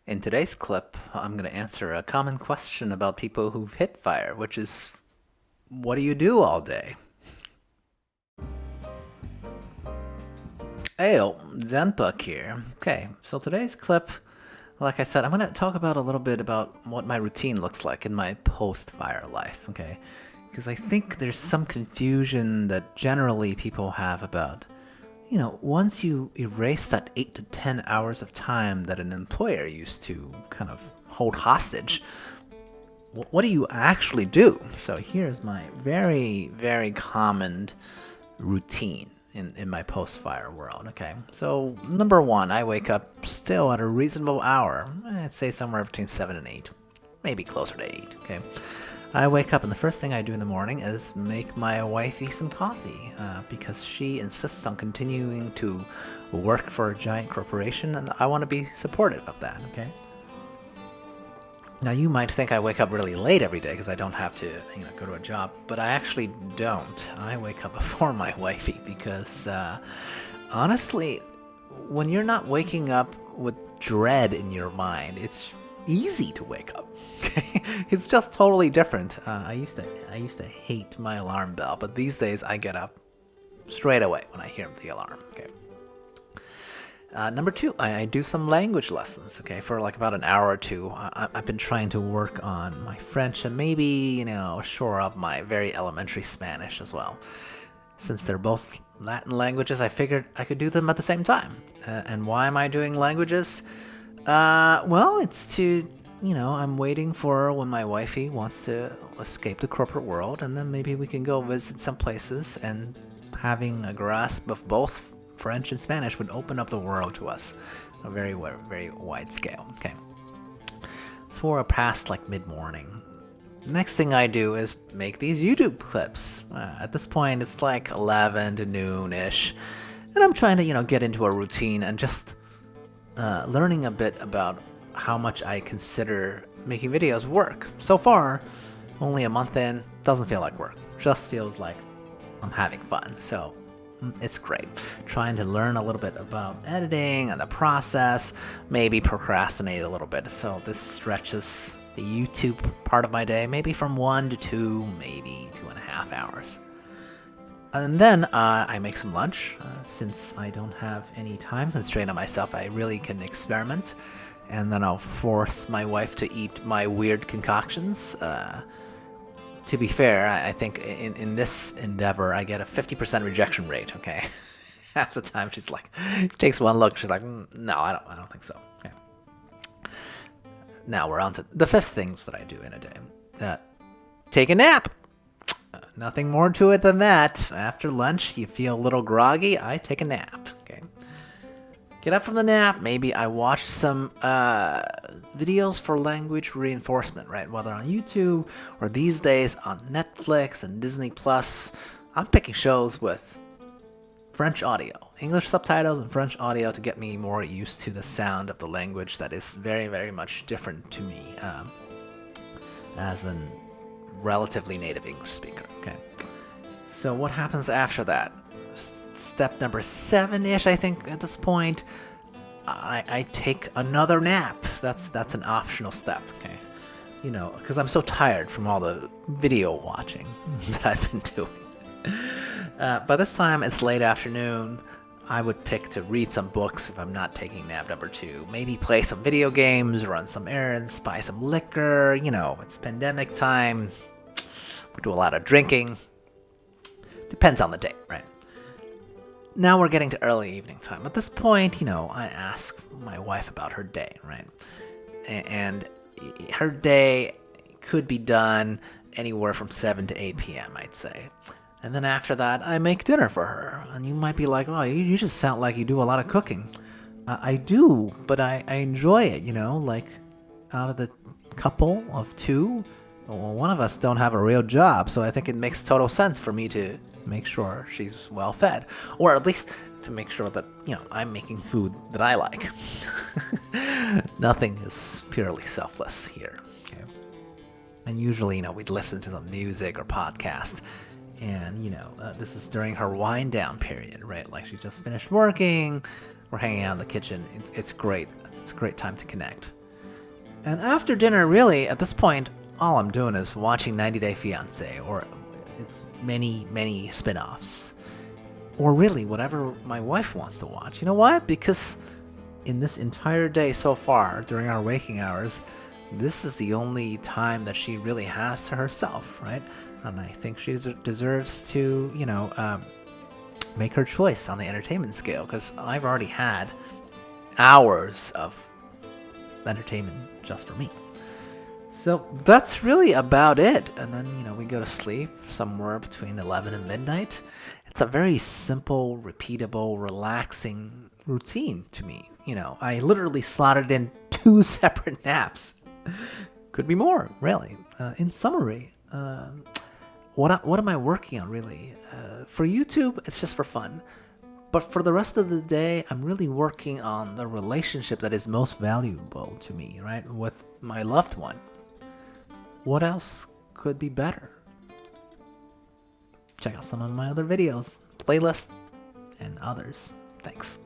In today's clip, I'm going to answer a common question about people who've hit fire, which is, what do you do all day? Heyo, Zenbook here. Okay, so today's clip, like I said, I'm going to talk about a little bit about what my routine looks like in my post-fire life, okay? Because I think there's some confusion that generally people have about, once you erase that 8 to 10 hours of time that an employer used to kind of hold hostage, what do you actually do? So here's my very, very common routine in my post-fire world, okay? So number one, I wake up still at a reasonable hour. I'd say somewhere between 7 and 8, maybe closer to 8, okay? I wake up and the first thing I do in the morning is make my wifey some coffee because she insists on continuing to work for a giant corporation and I want to be supportive of that, okay? Now you might think I wake up really late every day because I don't have to, go to a job, but I actually don't. I wake up before my wifey because, honestly, when you're not waking up with dread in your mind, it's easy to wake up. Okay, it's just totally different. I used to hate my alarm bell, but these days I get up straight away when I hear the alarm. Okay. Number two, I do some language lessons, okay, for like about an hour or two. I've been trying to work on my French and maybe, shore up my very elementary Spanish as well. Since they're both Latin languages, I figured I could do them at the same time. And why am I doing languages? Well, it's to, I'm waiting for when my wifey wants to escape the corporate world, and then maybe we can go visit some places, and having a grasp of both French and Spanish would open up the world to us on a very, very wide scale. Okay. So we're past like mid-morning. Next thing I do is make these YouTube clips. At this point, it's like 11 to noon-ish. And I'm trying to, get into a routine and just learning a bit about how much I consider making videos work. So far, only a month in, doesn't feel like work. Just feels like I'm having fun. So it's great. Trying to learn a little bit about editing and the process, maybe procrastinate a little bit. So this stretches the YouTube part of my day, maybe from 1 to 2, maybe 2.5 hours. And then I make some lunch. Since I don't have any time constraint on myself, I really can experiment. And then I'll force my wife to eat my weird concoctions. To be fair, I think in this endeavor, I get a 50% rejection rate, okay? Half the time she takes one look, she's like, no, I don't think so. Okay. Now we're on to the fifth things that I do in a day. Take a nap. Nothing more to it than that. After lunch, you feel a little groggy, I take a nap, okay? Get up from the nap, maybe I watch some videos for language reinforcement, right? Whether on YouTube or these days on Netflix and Disney Plus. I'm picking shows with French audio, English subtitles and French audio to get me more used to the sound of the language that is very, very much different to me as a relatively native English speaker, okay? So what happens after that? Step number 7-ish, I think, at this point, I take another nap. That's an optional step, okay? Because I'm so tired from all the video watching that I've been doing. By this time, it's late afternoon. I would pick to read some books if I'm not taking nap number 2. Maybe play some video games, run some errands, buy some liquor. It's pandemic time. We do a lot of drinking. Depends on the day, right? Now we're getting to early evening time. At this point, I ask my wife about her day, right? And her day could be done anywhere from 7 to 8 p.m., I'd say. And then after that, I make dinner for her. And you might be like, oh, you just sound like you do a lot of cooking. I do, but I enjoy it, like out of the couple of two, well, one of us don't have a real job, so I think it makes total sense for me to make sure she's well fed, or at least to make sure that I'm making food that I like. Nothing is purely selfless here, okay? And usually we'd listen to some music or podcast, and this is during her wind down period, right? Like she just finished working, we're hanging out in the kitchen. It's great. It's a great time to connect. And after dinner, really, at this point, all I'm doing is watching 90 Day Fiancé, or its many, many spin-offs. Or really, whatever my wife wants to watch. You know why? Because in this entire day so far, during our waking hours, this is the only time that she really has to herself, right? And I think she deserves to, make her choice on the entertainment scale, because I've already had hours of entertainment just for me. So that's really about it. And then, we go to sleep somewhere between 11 and midnight. It's a very simple, repeatable, relaxing routine to me. I literally slotted in 2 separate naps. Could be more, really. In summary, what am I working on, really? For YouTube, it's just for fun. But for the rest of the day, I'm really working on the relationship that is most valuable to me, right? With my loved one. What else could be better? Check out some of my other videos, playlists, and others. Thanks.